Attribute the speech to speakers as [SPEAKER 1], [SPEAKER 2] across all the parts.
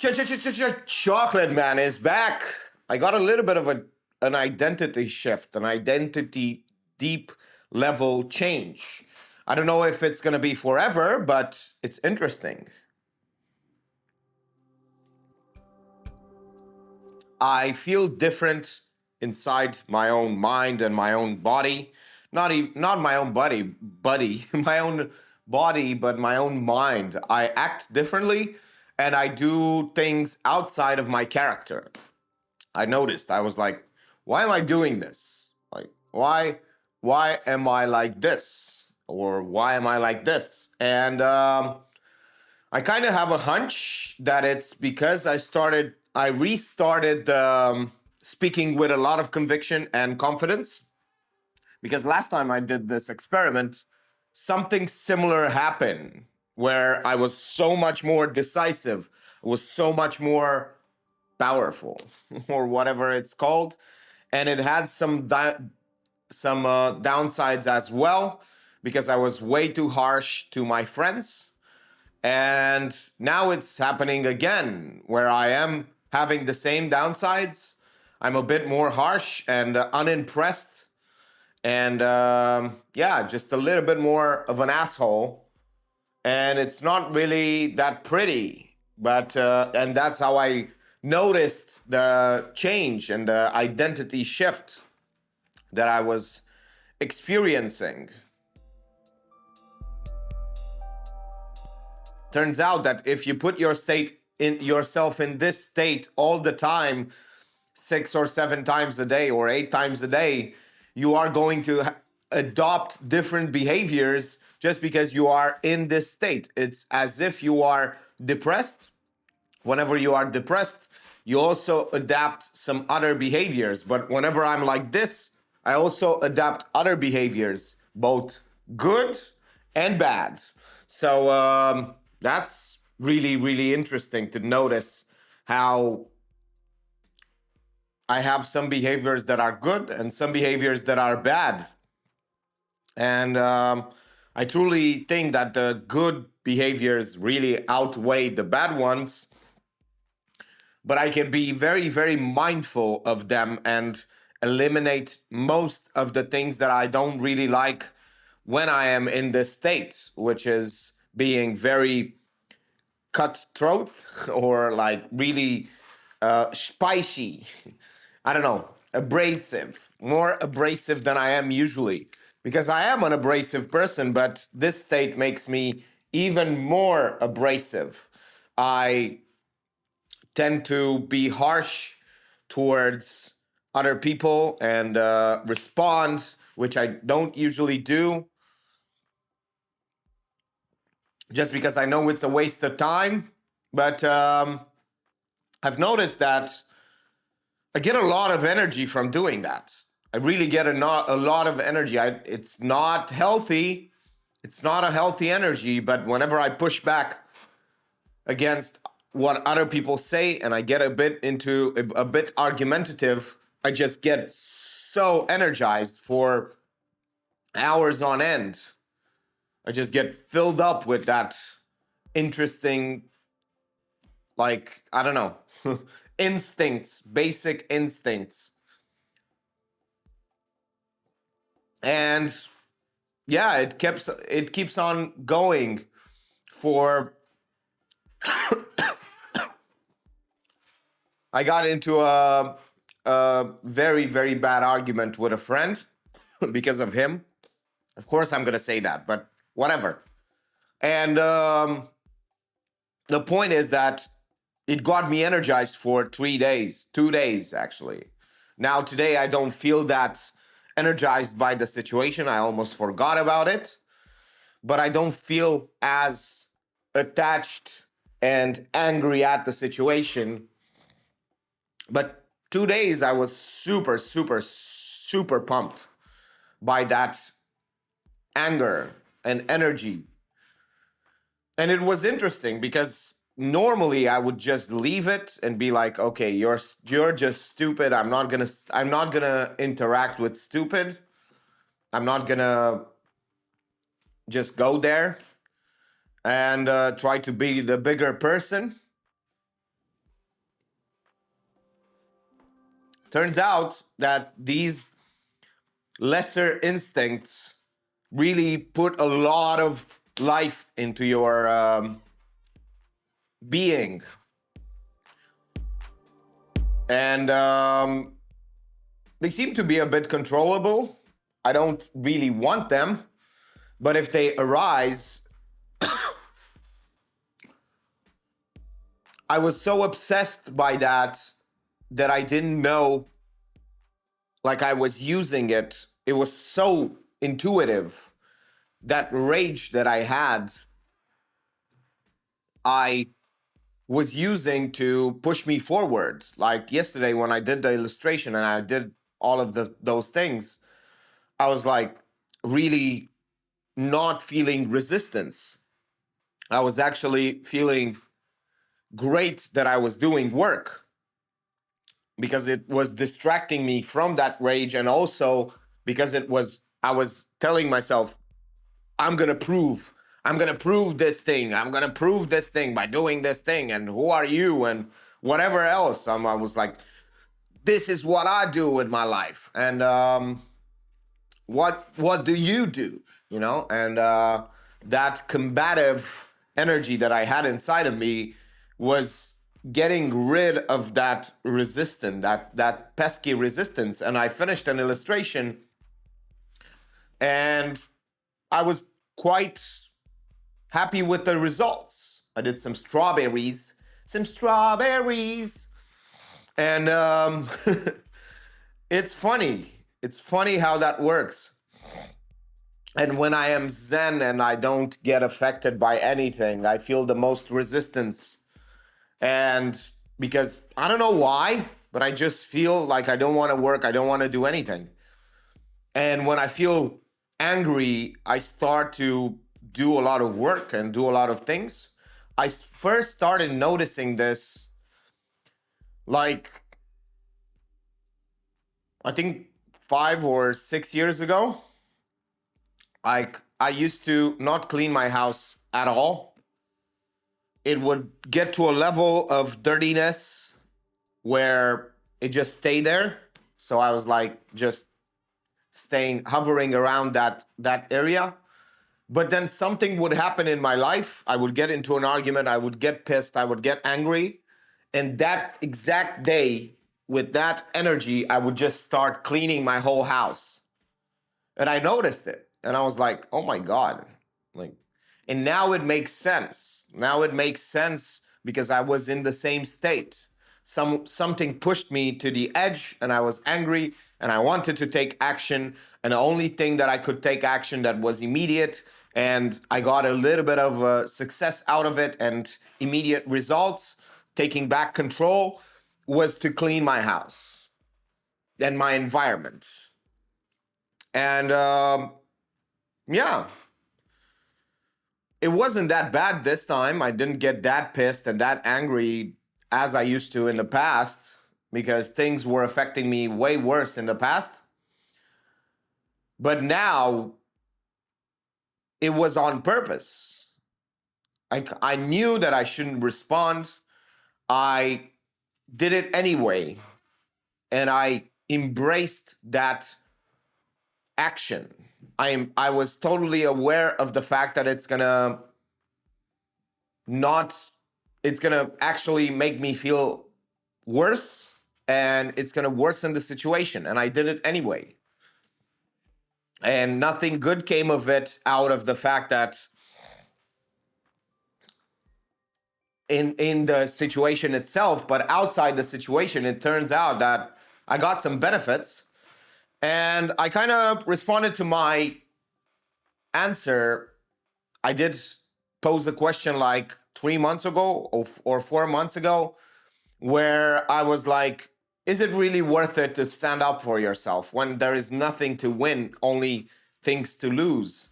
[SPEAKER 1] Chocolate Man is back. I got a little bit of an identity shift, an identity deep level change. I don't know if it's going to be forever, but it's interesting. I feel different inside my own mind and my own body. Not my own buddy, my own body, but my own mind. I act differently and I do things outside of my character. I noticed. I was like, why am I doing this? Like, why am I like this? Or why am I like this? And I kind of have a hunch that it's because I restarted speaking with a lot of conviction and confidence. Because last time I did this experiment, something similar happened where I was so much more decisive, was so much more powerful, or whatever it's called, and it had some downsides as well because I was way too harsh to my friends. And now it's happening again where I am having the same downsides. I'm a bit more harsh and unimpressed, and yeah, just a little bit more of an asshole. And it's not really that pretty, but and that's how I noticed the change and the identity shift that I was experiencing. Turns out that if you put yourself in this state all the time, 6 or 7 times a day or 8 times a day, you are going to adopt different behaviors just because you are in this state. It's as if you are depressed. Whenever you are depressed, you also adapt some other behaviors. But whenever I'm like this, I also adapt other behaviors, both good and bad. So that's really, really interesting to notice how I have some behaviors that are good and some behaviors that are bad. And I truly think that the good behaviors really outweigh the bad ones. But I can be very, very mindful of them and eliminate most of the things that I don't really like when I am in this state, which is being very cutthroat or like really spicy. I don't know, abrasive, more abrasive than I am usually. Because I am an abrasive person, but this state makes me even more abrasive. I tend to be harsh towards other people and respond, which I don't usually do, just because I know it's a waste of time. But I've noticed that I get a lot of energy from doing that. I really get a lot of energy. It's not healthy. It's not a healthy energy, but whenever I push back against what other people say and I get a bit argumentative, I just get so energized for hours on end. I just get filled up with that interesting, like, I don't know, instincts, basic instincts. And yeah, it keeps on going for I got into a very, very bad argument with a friend because of him. Of course, I'm going to say that, but whatever. And the point is that it got me energized for 3 days, 2 days, actually. Now, today, I don't feel that energized by the situation. I almost forgot about it, but I don't feel as attached and angry at the situation. But 2 days, I was super, super, super pumped by that anger and energy. And it was interesting because normally I would just leave it and be like, okay, you're just stupid. I'm not gonna interact with stupid. I'm not gonna just go there and try to be the bigger person. Turns out that these lesser instincts really put a lot of life into your being. And they seem to be a bit controllable. I don't really want them, but if they arise, I was so obsessed by that I didn't know, like, I was using it. It was so intuitive. That rage that I had, I was using to push me forward. Like yesterday when I did the illustration and I did all of those things, I was like really not feeling resistance. I was actually feeling great that I was doing work because it was distracting me from that rage, and also because I was telling myself, I'm going to prove this thing. I'm going to prove this thing by doing this thing. And who are you? And whatever else. I was like, this is what I do with my life. And what do you do? You know, and that combative energy that I had inside of me was getting rid of that resistance, that pesky resistance. And I finished an illustration, and I was quite happy with the results. I did some strawberries, and it's funny. It's funny how that works. And when I am zen and I don't get affected by anything, I feel the most resistance. And because I don't know why, but I just feel like I don't want to work, I don't want to do anything. And when I feel angry, I start to do a lot of work and do a lot of things. I first started noticing this, like, I think 5 or 6 years ago. I used to not clean my house at all. It would get to a level of dirtiness where it just stayed there. So I was like just hovering around that area. But then something would happen in my life. I would get into an argument. I would get pissed. I would get angry. And that exact day, with that energy, I would just start cleaning my whole house. And I noticed it. And I was like, oh my God. Like, and now it makes sense. Now it makes sense because I was in the same state. Something pushed me to the edge, and I was angry, and I wanted to take action. And the only thing that I could take action that was immediate, and I got a little bit of success out of it and immediate results, taking back control, was to clean my house and my environment. And yeah, it wasn't that bad this time. I didn't get that pissed and that angry as I used to in the past, because things were affecting me way worse in the past. But now it was on purpose. I knew that I shouldn't respond. I did it anyway. And I embraced that action. I was totally aware of the fact that it's gonna actually make me feel worse, and it's gonna worsen the situation. And I did it anyway. And nothing good came of it, out of the fact that in the situation itself, but outside the situation, it turns out that I got some benefits. And I kind of responded to my answer. I did pose a question like 3 months ago or 4 months ago, where I was like, is it really worth it to stand up for yourself when there is nothing to win, only things to lose?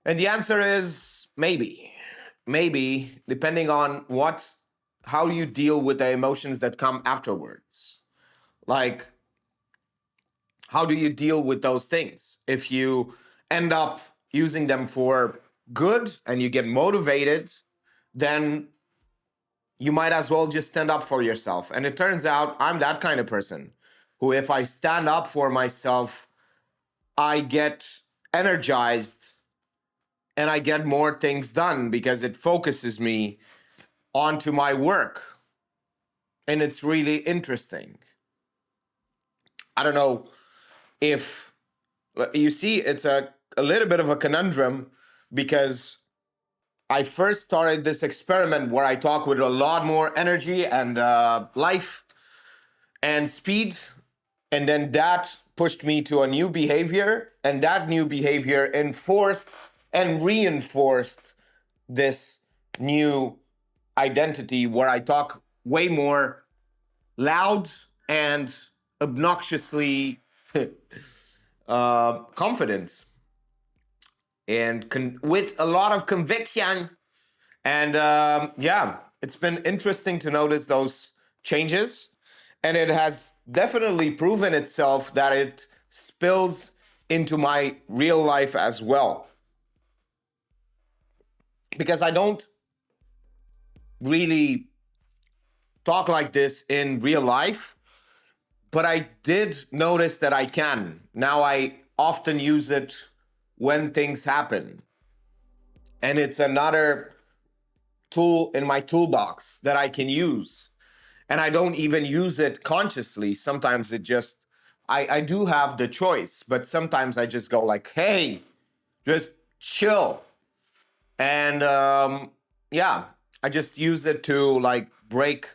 [SPEAKER 1] And the answer is maybe. Maybe, depending on how you deal with the emotions that come afterwards. Like, how do you deal with those things? If you end up using them for good and you get motivated, then you might as well just stand up for yourself. And it turns out I'm that kind of person. who, if I stand up for myself, I get energized and I get more things done because it focuses me onto my work. And it's really interesting. I don't know if you see, it's a little bit of a conundrum because I first started this experiment where I talk with a lot more energy and life and speed. And then that pushed me to a new behavior. And that new behavior enforced and reinforced this new identity where I talk way more loud and obnoxiously confident and with a lot of conviction. And yeah, it's been interesting to notice those changes. And it has definitely proven itself that it spills into my real life as well. Because I don't really talk like this in real life, but I did notice that I can. Now I often use it when things happen. And it's another tool in my toolbox that I can use. And I don't even use it consciously. Sometimes it just, I do have the choice, but sometimes I just go like, hey, just chill. And yeah, I just use it to like break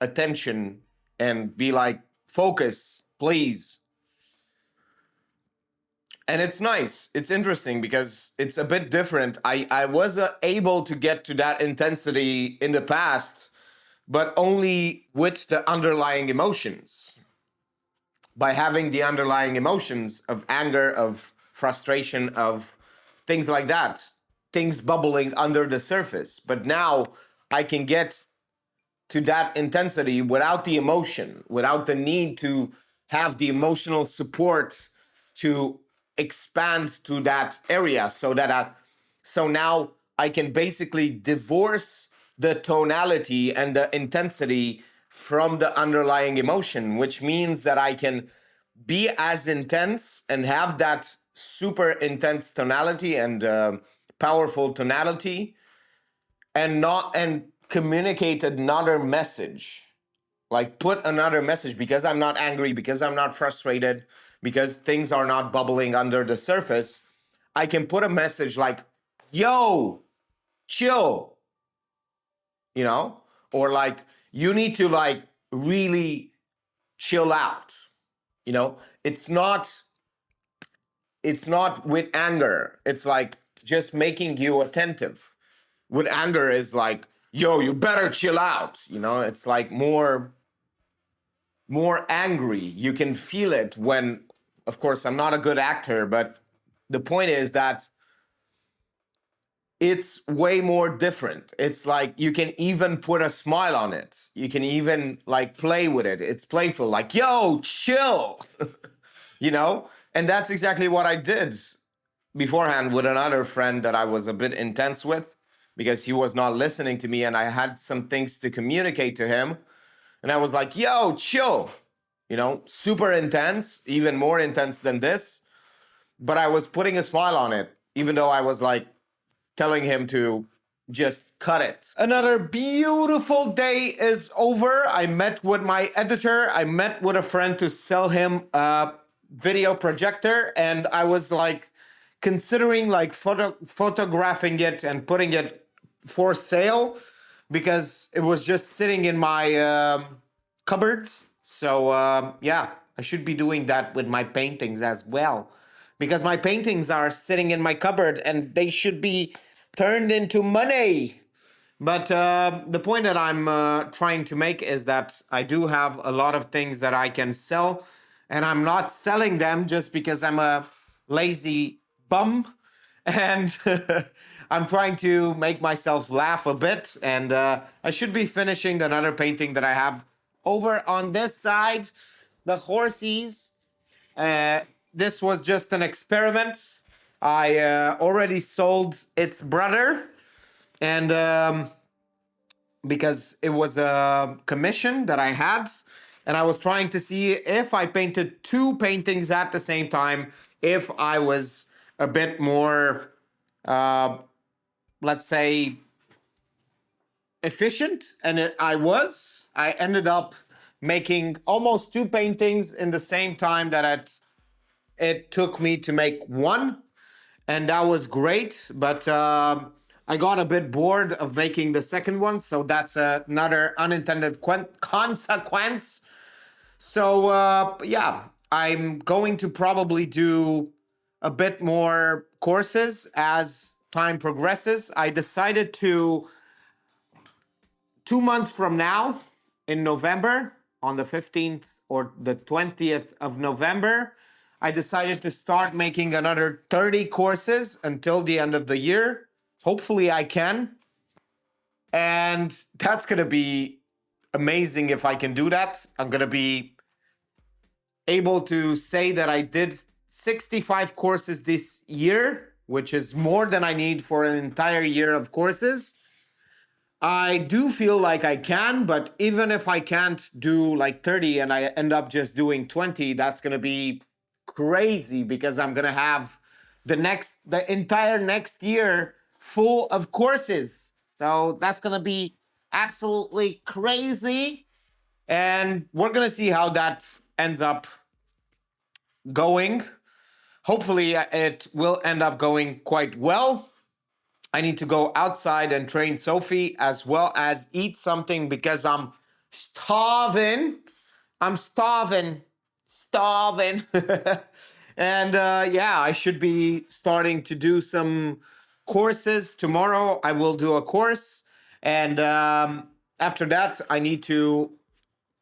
[SPEAKER 1] attention and be like, focus, please. And it's nice. It's interesting because it's a bit different. I was able to get to that intensity in the past, but only with the underlying emotions. By having the underlying emotions of anger, of frustration, of things like that, things bubbling under the surface. But now I can get to that intensity without the emotion, without the need to have the emotional support to expand to that area, so now I can basically divorce the tonality and the intensity from the underlying emotion, which means that I can be as intense and have that super intense tonality and powerful tonality and communicate another message, like put another message, because I'm not angry, because I'm not frustrated, because things are not bubbling under the surface. I can put a message like, yo, chill, or like, you need to like really chill out. It's not with anger. It's like just making you attentive. With anger is like, yo, you better chill out. It's like more angry. You can feel it when, of course, I'm not a good actor, but the point is that it's way more different. It's like you can even put a smile on it. You can even like play with it. It's playful, like, yo, chill, And that's exactly what I did beforehand with another friend that I was a bit intense with because he was not listening to me and I had some things to communicate to him. And I was like, yo, chill, super intense, even more intense than this. But I was putting a smile on it, even though I was like telling him to just cut it. Another beautiful day is over. I met with my editor. I met with a friend to sell him a video projector. And I was like considering like photographing it and putting it for sale because it was just sitting in my cupboard. So yeah, I should be doing that with my paintings as well, because my paintings are sitting in my cupboard and they should be turned into money. But the point that I'm trying to make is that I do have a lot of things that I can sell, and I'm not selling them just because I'm a lazy bum. And I'm trying to make myself laugh a bit. And I should be finishing another painting that I have over on this side, the horsies. This was just an experiment. I already sold its brother, and because it was a commission that I had, And I was trying to see if I painted two paintings at the same time, if I was a bit more, uh, let's say, efficient. And I was. I ended up making almost two paintings in the same time that it took me to make one. And that was great. But I got a bit bored of making the second one. So that's another unintended consequence. So yeah, I'm going to probably do a bit more courses as time progresses. I decided to 2 months from now, in November, on the 15th or the 20th of November, I decided to start making another 30 courses until the end of the year. Hopefully I can. And that's going to be amazing if I can do that. I'm going to be able to say that I did 65 courses this year, which is more than I need for an entire year of courses. I do feel like I can, but even if I can't do like 30 and I end up just doing 20, that's going to be crazy because I'm going to have the entire next year full of courses. So that's going to be absolutely crazy. And we're going to see how that ends up going. Hopefully, it will end up going quite well. I need to go outside and train Sophie as well as eat something because I'm starving. I'm starving. Starving. And yeah, I should be starting to do some courses. Tomorrow, I will do a course. And after that, I need to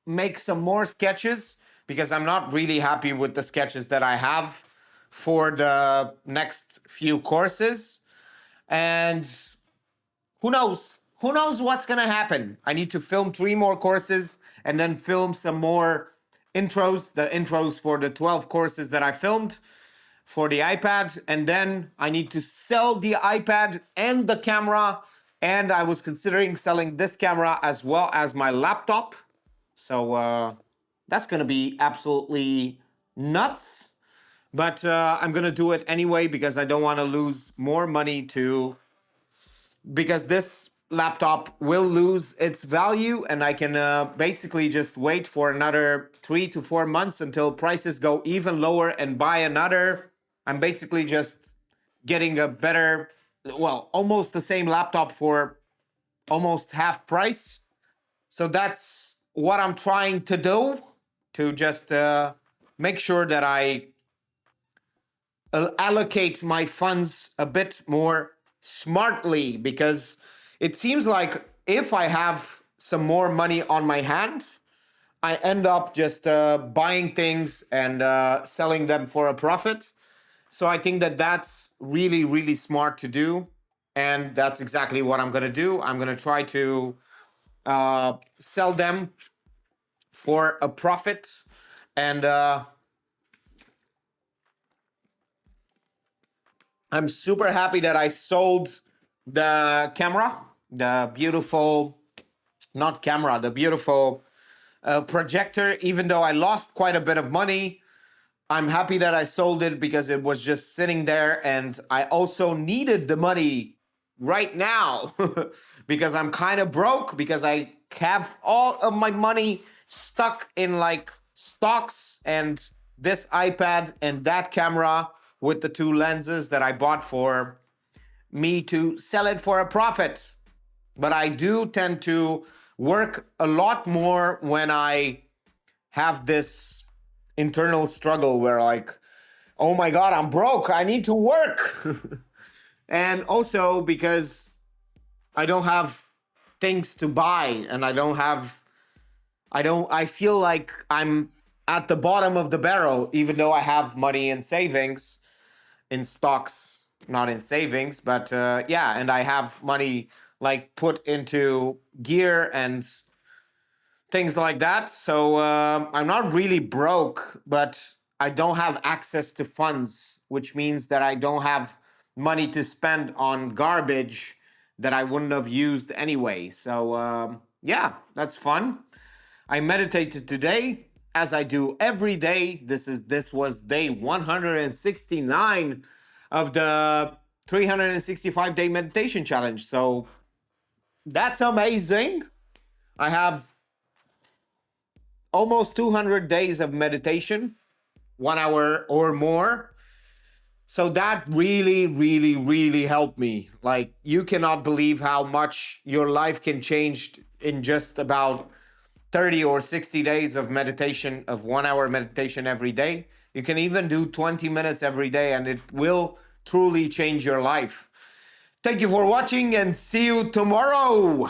[SPEAKER 1] make some more sketches because I'm not really happy with the sketches that I have for the next few courses. And who knows? Who knows what's going to happen? I need to film 3 more courses and then film some more intros, the intros for the 12 courses that I filmed for the iPad. And then I need to sell the iPad and the camera. And I was considering selling this camera as well as my laptop. So that's going to be absolutely nuts. But I'm going to do it anyway because I don't want to lose more money because this laptop will lose its value and I can basically just wait for another 3 to 4 months until prices go even lower and buy another. I'm basically just getting a better, well, almost the same laptop for almost half price. So that's what I'm trying to do, to just make sure that I allocate my funds a bit more smartly, because it seems like if I have some more money on my hand, I end up just buying things and selling them for a profit. So I think that that's really, really smart to do. And that's exactly what I'm going to do. I'm going to try to sell them for a profit. And I'm super happy that I sold the camera, the beautiful, not camera, the beautiful projector. Even though I lost quite a bit of money, I'm happy that I sold it because it was just sitting there. And I also needed the money right now because I'm kind of broke, because I have all of my money stuck in like stocks and this iPad and that camera with the 2 lenses that I bought for me to sell it for a profit. But I do tend to work a lot more when I have this internal struggle where like, oh my God, I'm broke, I need to work. And also because I don't have things to buy and I feel like I'm at the bottom of the barrel, even though I have money in savings, in stocks, not in savings, but yeah, and I have money like put into gear and things like that. So I'm not really broke, but I don't have access to funds, which means that I don't have money to spend on garbage that I wouldn't have used anyway. So yeah, that's fun. I meditated today, as I do every day. This was day 169 of the 365-day meditation challenge. So that's amazing. I have almost 200 days of meditation, 1 hour or more. So that really, really, really helped me. Like, you cannot believe how much your life can change in just about 30 or 60 days of meditation, of 1 hour meditation every day. You can even do 20 minutes every day, and it will truly change your life. Thank you for watching, and see you tomorrow.